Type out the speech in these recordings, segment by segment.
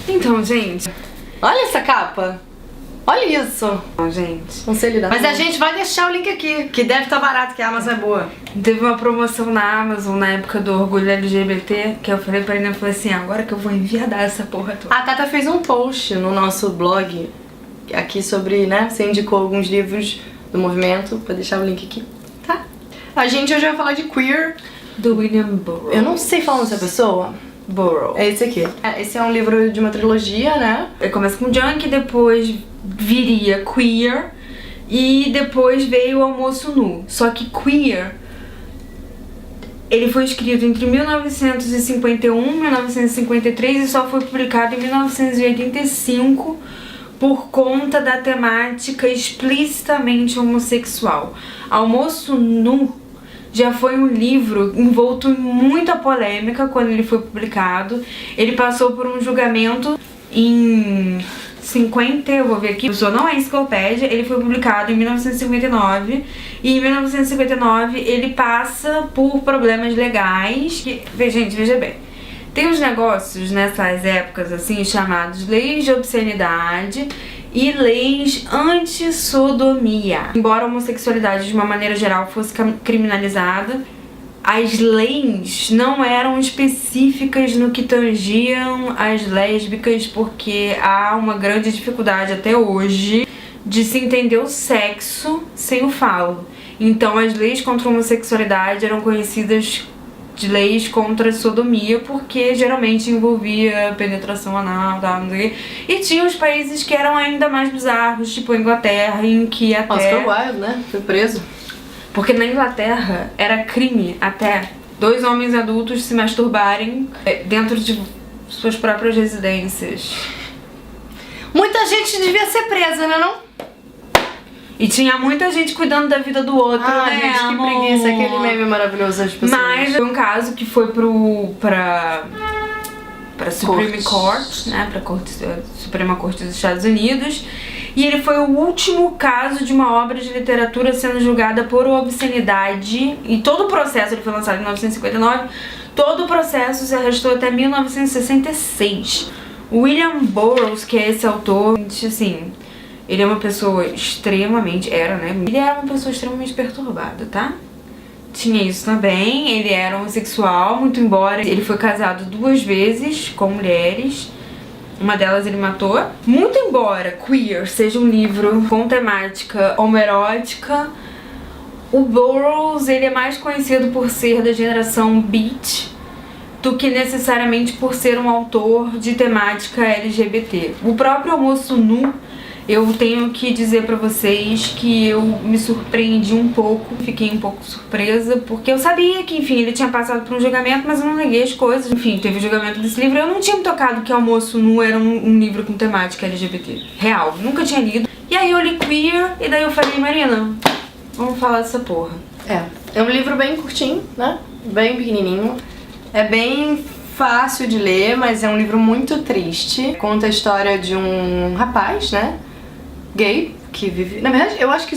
Então, gente... Olha essa capa. Olha isso. Gente... Não sei lidar. Mas a gente vai deixar o link aqui, que deve estar barato, que a Amazon é boa. Teve uma promoção na Amazon na época do Orgulho LGBT, que eu falei pra ele, eu falei assim, agora que eu vou enviadar essa porra toda. A Tata fez um post no nosso blog aqui sobre, né, você indicou alguns livros do movimento, vou deixar o link aqui, tá? A gente hoje vai falar de Queer, do William Burroughs. Eu não sei falar dessa pessoa. Burroughs. É esse aqui. Esse é um livro de uma trilogia, né? Ele começa com Junk, depois viria Queer e depois veio o Almoço Nu. Só que Queer, ele foi escrito entre 1951 e 1953 e só foi publicado em 1985 por conta da temática explicitamente homossexual. Almoço Nu já foi um livro envolto em muita polêmica quando ele foi publicado. Ele passou por um julgamento em 50, eu vou ver aqui, isso não é enciclopédia, ele foi publicado em 1959 e em 1959 ele passa por problemas legais que, gente, veja bem, tem uns negócios nessas épocas assim chamados leis de obscenidade e leis anti-sodomia. Embora a homossexualidade de uma maneira geral fosse criminalizada, as leis não eram específicas no que tangiam as lésbicas, porque há uma grande dificuldade até hoje de se entender o sexo sem o falo. Então as leis contra a homossexualidade eram conhecidas de leis contra a sodomia, porque geralmente envolvia penetração anal, e tinha os países que eram ainda mais bizarros, tipo a Inglaterra, em que até... Oscar Wilde, né? Foi preso. Porque na Inglaterra era crime até 2 homens adultos se masturbarem dentro de suas próprias residências. Muita gente devia ser presa, né não? E tinha muita gente cuidando da vida do outro, né, gente, que amor? preguiça, aquele meme maravilhoso das pessoas. Mas foi um caso que foi pra Supreme Court, né, pra Suprema Corte dos Estados Unidos. E ele foi o último caso de uma obra de literatura sendo julgada por obscenidade. E todo o processo, ele foi lançado em 1959, todo o processo se arrastou até 1966. William Burroughs, que é esse autor, assim... Ele é uma pessoa extremamente... Ele era uma pessoa extremamente perturbada, tá? Tinha isso também. Ele era homossexual, muito embora ele foi casado 2 vezes com mulheres. Uma delas ele matou. Muito embora Queer seja um livro com temática homoerótica, o Burroughs, ele é mais conhecido por ser da geração Beat do que necessariamente por ser um autor de temática LGBT. O próprio Almoço Nu, eu tenho que dizer pra vocês que eu me surpreendi um pouco, fiquei um pouco surpresa, porque eu sabia que, enfim, ele tinha passado por um julgamento, mas eu não neguei as coisas. Enfim, teve o julgamento desse livro, eu não tinha me tocado que Almoço Nu era um livro com temática LGBT. Real, nunca tinha lido. E aí eu li Queer, e daí eu falei, Marina, vamos falar dessa porra. É um livro bem curtinho, né? Bem pequenininho. É bem fácil de ler, mas é um livro muito triste. Conta a história de um rapaz, né? Gay, que vive... Na verdade, eu acho que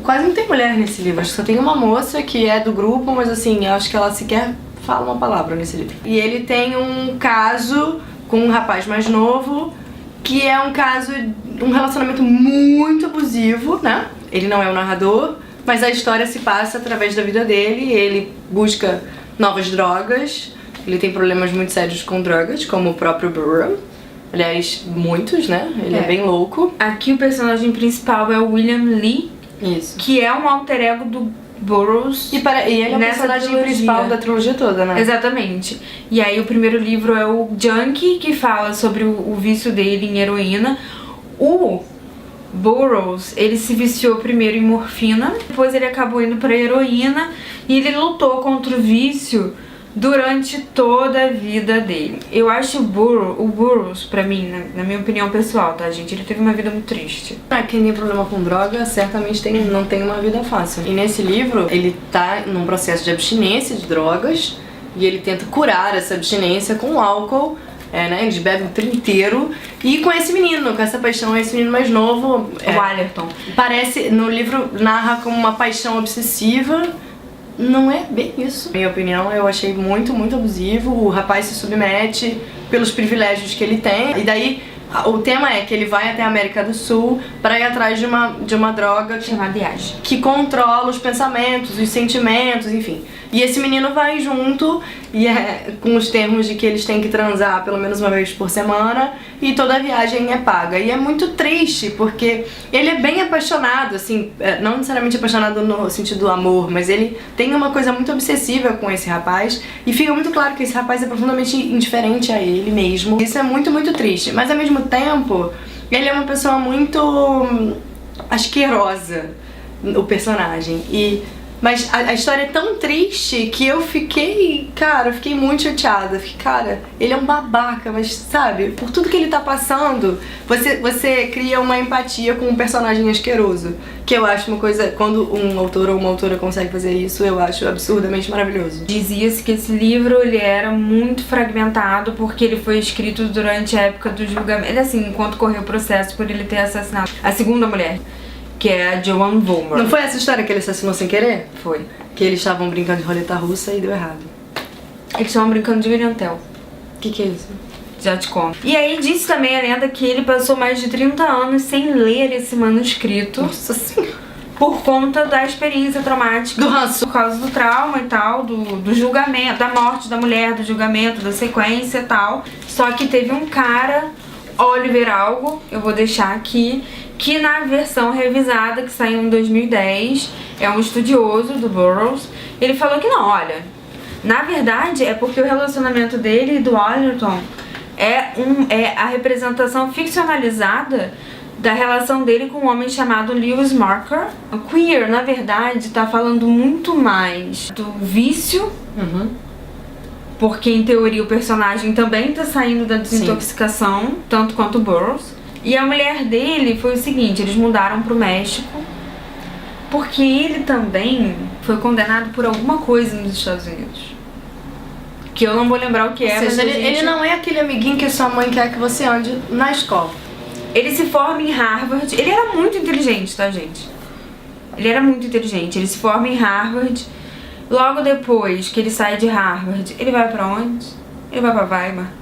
quase não tem mulher nesse livro. Acho que só tem uma moça que é do grupo, mas assim, eu acho que ela sequer fala uma palavra nesse livro. E ele tem um caso com um rapaz mais novo, que é um caso, um relacionamento muito abusivo, né? Ele não é o narrador, mas a história se passa através da vida dele. Ele busca novas drogas, ele tem problemas muito sérios com drogas, como o próprio Burroughs. Aliás, muitos, né? Ele é bem louco. Aqui o personagem principal é o William Lee. Isso. Que é um alter ego do Burroughs. E ele é o personagem principal da trilogia toda, né? Exatamente. E aí o primeiro livro é o Junkie, que fala sobre o vício dele em heroína. O Burroughs, ele se viciou primeiro em morfina, depois ele acabou indo pra heroína e ele lutou contra o vício durante toda a vida dele. Eu acho o Burroughs, pra mim, na minha opinião pessoal, tá, gente? Ele teve uma vida muito triste. Pra quem tem problema com droga, certamente não tem uma vida fácil. E nesse livro, ele tá num processo de abstinência de drogas e ele tenta curar essa abstinência com álcool. Né? Eles bebem o tempo inteiro. E com esse menino, com essa paixão, esse menino mais novo, o Allerton. Parece, no livro, narra como uma paixão obsessiva. não é bem isso. Minha opinião, eu achei muito, muito abusivo. O rapaz se submete pelos privilégios que ele tem. E daí, o tema é que ele vai até a América do Sul pra ir atrás de uma droga Chamada Yage. que controla os pensamentos, os sentimentos, enfim. E esse menino vai junto, e com os termos de que eles têm que transar pelo menos uma vez por semana, e toda a viagem é paga. E é muito triste, porque ele é bem apaixonado, assim, não necessariamente apaixonado no sentido do amor, mas ele tem uma coisa muito obsessiva com esse rapaz, e fica muito claro que esse rapaz é profundamente indiferente a ele mesmo. Isso é muito, muito triste. Mas ao mesmo tempo, ele é uma pessoa muito asquerosa, o personagem. Mas a história é tão triste que eu fiquei muito chateada. Fiquei, cara, ele é um babaca, mas sabe, por tudo que ele tá passando, você cria uma empatia com um personagem asqueroso. Que eu acho uma coisa, quando um autor ou uma autora consegue fazer isso, eu acho absurdamente maravilhoso. Dizia-se que esse livro, ele era muito fragmentado porque ele foi escrito durante a época do julgamento. Ele, assim, enquanto correu o processo por ele ter assassinado a segunda mulher, que é a Joan Vollmer. Não foi essa história que ele assassinou sem querer? Foi. Que eles estavam brincando de roleta russa e deu errado. Eles estavam brincando de William Tell. O que é isso? Já te conto. E aí disse também a lenda que ele passou mais de 30 anos sem ler esse manuscrito. Nossa Senhora. Por conta da experiência traumática. Do ranço. Por causa do trauma e tal, do julgamento, da morte da mulher, do julgamento, da sequência e tal. Só que teve um cara, Oliver Algo, eu vou deixar aqui, que na versão revisada, que saiu em 2010, é um estudioso do Burroughs, ele falou que não, olha, na verdade é porque o relacionamento dele e do Allerton é a representação ficcionalizada da relação dele com um homem chamado Lewis Marker. O queer, na verdade, tá falando muito mais do vício, porque em teoria o personagem também tá saindo da desintoxicação, tanto quanto o Burroughs. E a mulher dele foi o seguinte, eles mudaram pro México, porque ele também foi condenado por alguma coisa nos Estados Unidos. Que eu não vou lembrar o que é, mas ele não é aquele amiguinho que a sua mãe quer que você ande na escola. Ele se forma em Harvard. Ele era muito inteligente, tá, gente? Ele era muito inteligente. Ele se forma em Harvard. Logo depois que ele sai de Harvard, ele vai pra onde? Ele vai pra Weimar.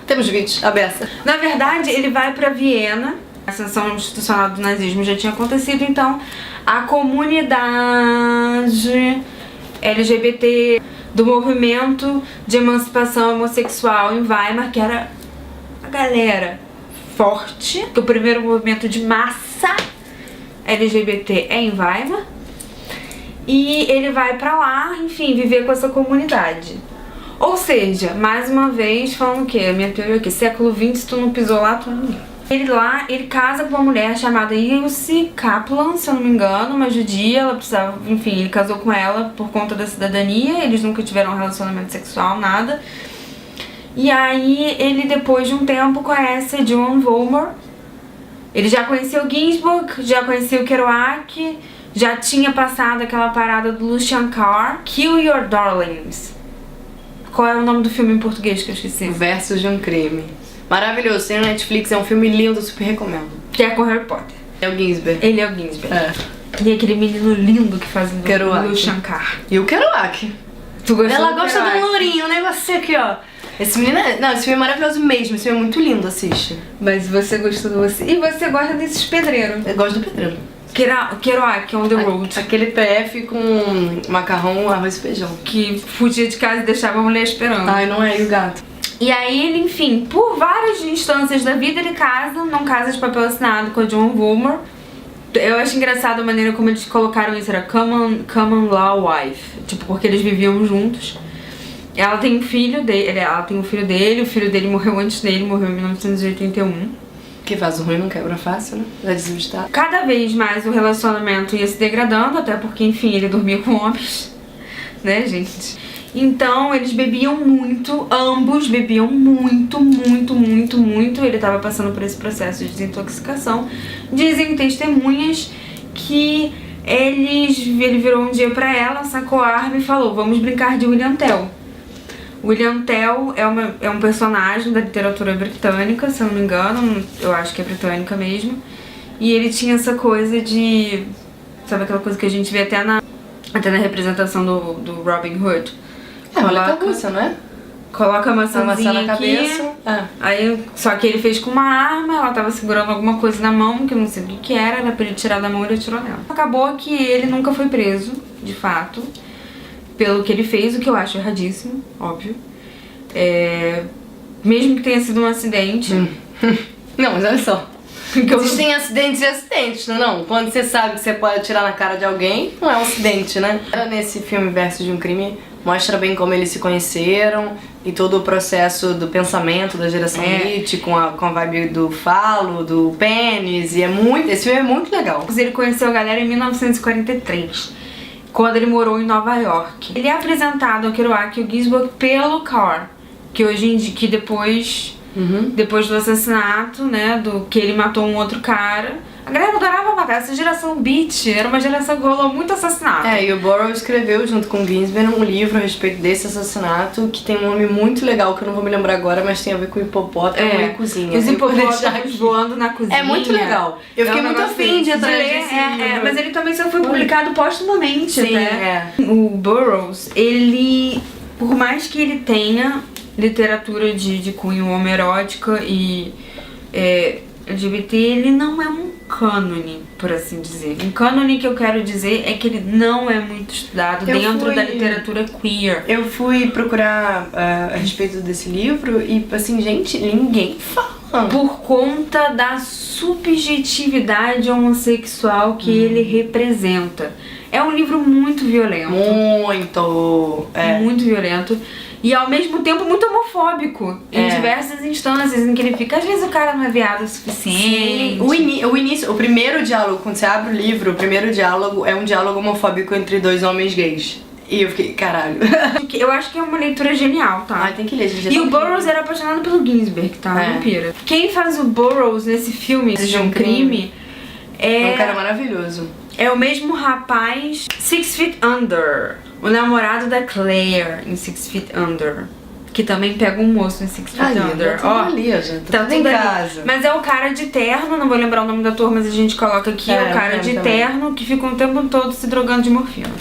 Temos vídeos, a beça. Na verdade, ele vai pra Viena. A ascensão institucional do nazismo já tinha acontecido, então a comunidade LGBT do movimento de emancipação homossexual em Weimar, que era a galera forte, que o primeiro movimento de massa LGBT é em Weimar, e ele vai pra lá, enfim, viver com essa comunidade. Ou seja, mais uma vez, falando o quê? A minha teoria é que século XX, se tu não pisou lá, tu não ninguém. Ele casa com uma mulher chamada Ilse Kaplan, se eu não me engano, uma judia. Ela precisava, enfim, ele casou com ela por conta da cidadania. Eles nunca tiveram um relacionamento sexual, nada. E aí, ele depois de um tempo conhece a Joan Vollmer. Ele já conhecia o Ginsberg, já conhecia o Kerouac, já tinha passado aquela parada do Lucian Carr, Kill Your Darlings. Qual é o nome do filme em português que eu esqueci? Versos de um crime. Maravilhoso, tem no Netflix, é um filme lindo, super recomendo. Que é com Harry Potter. É o Ginsberg. Ele é o Ginsberg. É. E aquele menino lindo que faz o Kerouac. Lucian Carr. E o Kerouac. Tu gostou Ela do gosta Kerouac? do lourinho, um negocinho aqui, ó. Esse menino é... Não, esse filme é maravilhoso mesmo, esse filme é muito lindo, assiste. Mas você gostou do você. E você gosta desses pedreiros. Eu gosto do Pedreiro. Kerouac, on the road. Aquele PF com macarrão, arroz e feijão. Que fugia de casa e deixava a mulher esperando. Ai, não é, e o gato? E aí ele, enfim, por várias instâncias da vida, ele casa, não casa de papel assinado com a Joan Vollmer. Eu acho engraçado a maneira como eles colocaram isso, era common law wife. Tipo, porque eles viviam juntos. Ela tem um filho dele, o filho dele morreu antes dele, morreu em 1981. Que vaso ruim não quebra fácil, né? Vai desvistar. Cada vez mais o relacionamento ia se degradando, até porque, enfim, ele dormia com homens, né, gente? Então, eles bebiam muito, ambos bebiam muito. Ele tava passando por esse processo de desintoxicação. Dizem testemunhas que ele virou um dia pra ela, sacou a arma e falou: vamos brincar de William Tell. William Tell é um personagem da literatura britânica, se eu não me engano, eu acho que é britânica mesmo. E ele tinha essa coisa de... Sabe aquela coisa que a gente vê até Até na representação do Robin Hood. É uma roleta russa, não é? Coloca a Maçã maçãzinha na aqui, cabeça. aí, só que ele fez com uma arma, ela tava segurando alguma coisa na mão, que eu não sei o que era pra ele tirar da mão e ele atirou nela. Acabou que ele nunca foi preso, de fato, pelo que ele fez, o que eu acho erradíssimo, óbvio. Mesmo que tenha sido um acidente. Não, mas olha só. Existem acidentes e acidentes, não? Quando você sabe que você pode atirar na cara de alguém, não é um acidente, né? Nesse filme Versos de um Crime, mostra bem como eles se conheceram e todo o processo do pensamento da geração Beat, com a vibe do falo, do pênis, e esse filme é muito legal. Ele conheceu a galera em 1943, quando ele morou em Nova York. Ele é apresentado ao Kerouac e o Ginsberg pelo Carr, que hoje em dia, que depois do assassinato, né, do que ele matou um outro cara, a galera adorava matar. Essa geração Beat era uma geração que rolou muito assassinato. E o Burroughs escreveu junto com o Ginsberg um livro a respeito desse assassinato, que tem um nome muito legal, que eu não vou me lembrar agora, mas tem a ver com hipopótamo e cozinha. Os hipopótamos voando na cozinha. É muito legal. Eu fiquei muito afim de atrás desse livro. Mas ele também só foi publicado póstumamente. Sim, O Burroughs, ele, por mais que ele tenha literatura de cunho homoerótica e LGBT, ele não é um cânone, por assim dizer. Um cânone que eu quero dizer é que ele não é muito estudado dentro da literatura queer. Eu fui procurar a respeito desse livro e, assim, gente, ninguém fala. Por conta da subjetividade homossexual que ele representa. É um livro muito violento. Muito violento. E ao mesmo tempo muito homofóbico em diversas instâncias em que ele fica, às vezes o cara não é viado o suficiente. O primeiro diálogo, quando você abre o livro, o primeiro diálogo é um diálogo homofóbico entre dois homens gays. E eu fiquei, caralho. Eu acho que é uma leitura genial, tá? Tem que ler, gente. E o Burroughs era apaixonado pelo Ginsberg, tá? Não pira. Quem faz o Burroughs nesse filme de um crime é um cara maravilhoso. É o mesmo rapaz, 6 Feet Under, o namorado da Claire em 6 Feet Under, que também pega um moço em 6 Feet Under. Tá tudo em casa. Mas é o cara de terno, não vou lembrar o nome da turma, mas a gente coloca aqui, é o cara de terno que fica o tempo todo se drogando de morfina.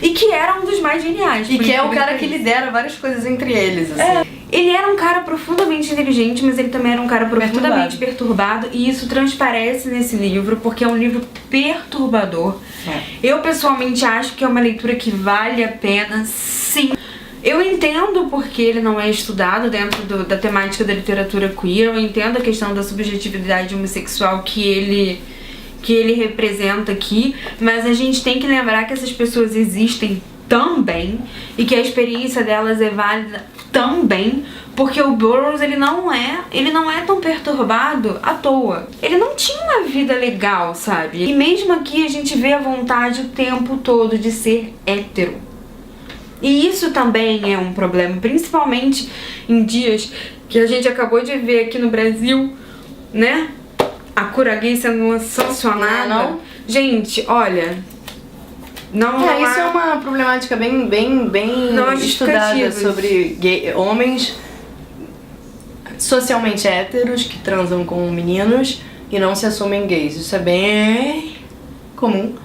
E que era um dos mais geniais. E que é o cara que lidera várias coisas entre eles, assim. Ele era um cara profundamente inteligente, mas ele também era um cara profundamente perturbado. E isso transparece nesse livro, porque é um livro perturbador. Eu pessoalmente acho que é uma leitura que vale a pena, sim. Eu entendo porque ele não é estudado dentro da temática da literatura queer. Eu entendo a questão da subjetividade homossexual que ele representa aqui. Mas a gente tem que lembrar que essas pessoas existem também e que a experiência delas é válida também, porque o Burroughs ele não é tão perturbado à toa. Ele não tinha uma vida legal, sabe? E mesmo aqui a gente vê a vontade o tempo todo de ser hétero. E isso também é um problema, principalmente em dias que a gente acabou de ver aqui no Brasil, né? A cura gay sendo sancionada. Gente, olha, isso é uma problemática bem estudada sobre homens socialmente héteros que transam com meninos e não se assumem gays. Isso é bem comum.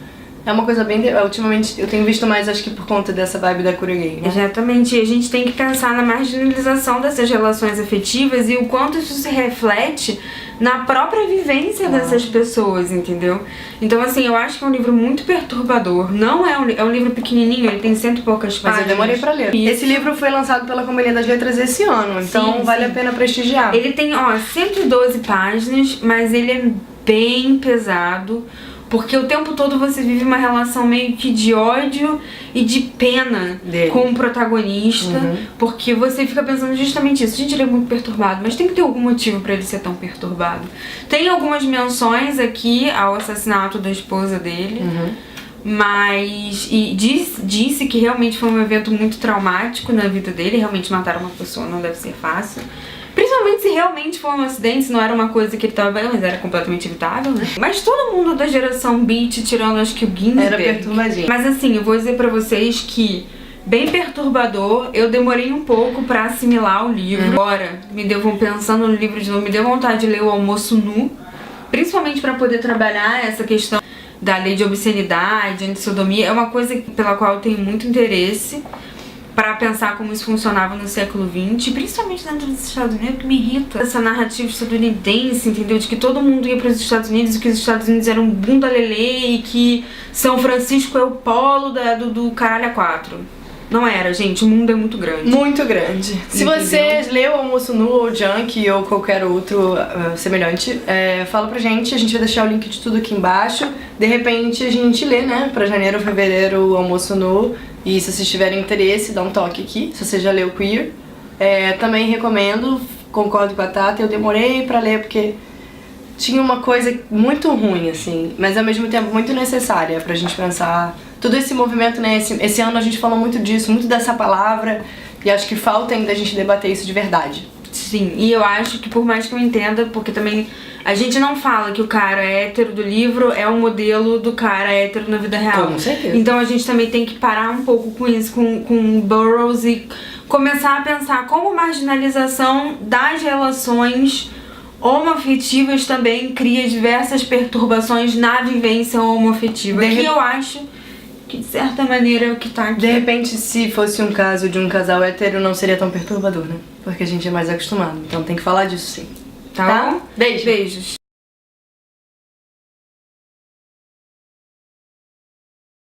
É uma coisa bem... Ultimamente eu tenho visto mais, acho que por conta dessa vibe da cura gay, né? Exatamente. E a gente tem que pensar na marginalização dessas relações afetivas e o quanto isso se reflete na própria vivência dessas pessoas, entendeu? Então, assim, eu acho que é um livro muito perturbador. Não é um livro pequenininho, ele tem 100 e poucas páginas. Mas eu demorei pra ler. Esse livro foi lançado pela Companhia das Letras esse ano, então vale a pena prestigiar. Ele tem, 112 páginas, mas ele é bem pesado. Porque o tempo todo você vive uma relação meio que de ódio e de pena com o protagonista. Porque você fica pensando justamente isso. Gente, ele é muito perturbado, mas tem que ter algum motivo pra ele ser tão perturbado. Tem algumas menções aqui ao assassinato da esposa dele. Mas disse que realmente foi um evento muito traumático na vida dele. Realmente matar uma pessoa não deve ser fácil. Principalmente se realmente foi um acidente, se não era uma coisa que ele tava bem, mas era completamente evitável, né? Mas todo mundo da geração Beat, tirando acho que o Ginsberg, era perturbadinho. Mas assim, eu vou dizer pra vocês que bem perturbador, eu demorei um pouco pra assimilar o livro. Agora, pensando no livro de novo, me deu vontade de ler O Almoço Nu, principalmente pra poder trabalhar essa questão da lei de obscenidade, antissodomia, é uma coisa pela qual eu tenho muito interesse para pensar como isso funcionava no século XX, principalmente dentro dos Estados Unidos, que me irrita essa narrativa estadunidense, entendeu? De que todo mundo ia para os Estados Unidos e que os Estados Unidos eram um bunda lelê e que São Francisco é o polo do caralho a quatro. Não era, gente, o mundo é muito grande. Muito grande. Se você leu Almoço Nu ou Junk ou qualquer outro semelhante, fala pra gente, a gente vai deixar o link de tudo aqui embaixo. De repente a gente lê, né, pra janeiro ou fevereiro o Almoço Nu. E se vocês tiverem interesse, dá um toque aqui, se você já leu Queer. Também recomendo, concordo com a Tata, eu demorei pra ler porque tinha uma coisa muito ruim, assim, mas ao mesmo tempo muito necessária pra gente pensar. Todo esse movimento, né, esse ano a gente falou muito disso, muito dessa palavra, e acho que falta ainda a gente debater isso de verdade. Sim, e eu acho que por mais que eu entenda, porque também a gente não fala que o cara hétero do livro é um modelo do cara hétero na vida real. Com certeza. Então a gente também tem que parar um pouco com isso, com Burroughs e começar a pensar como marginalização das relações homoafetivas também cria diversas perturbações na vivência homoafetiva. Que eu acho que de certa maneira é o que tá aqui. De repente, se fosse um caso de um casal hétero, não seria tão perturbador, né? Porque a gente é mais acostumado. Então tem que falar disso sim. Tá bom? Beijo. Beijos.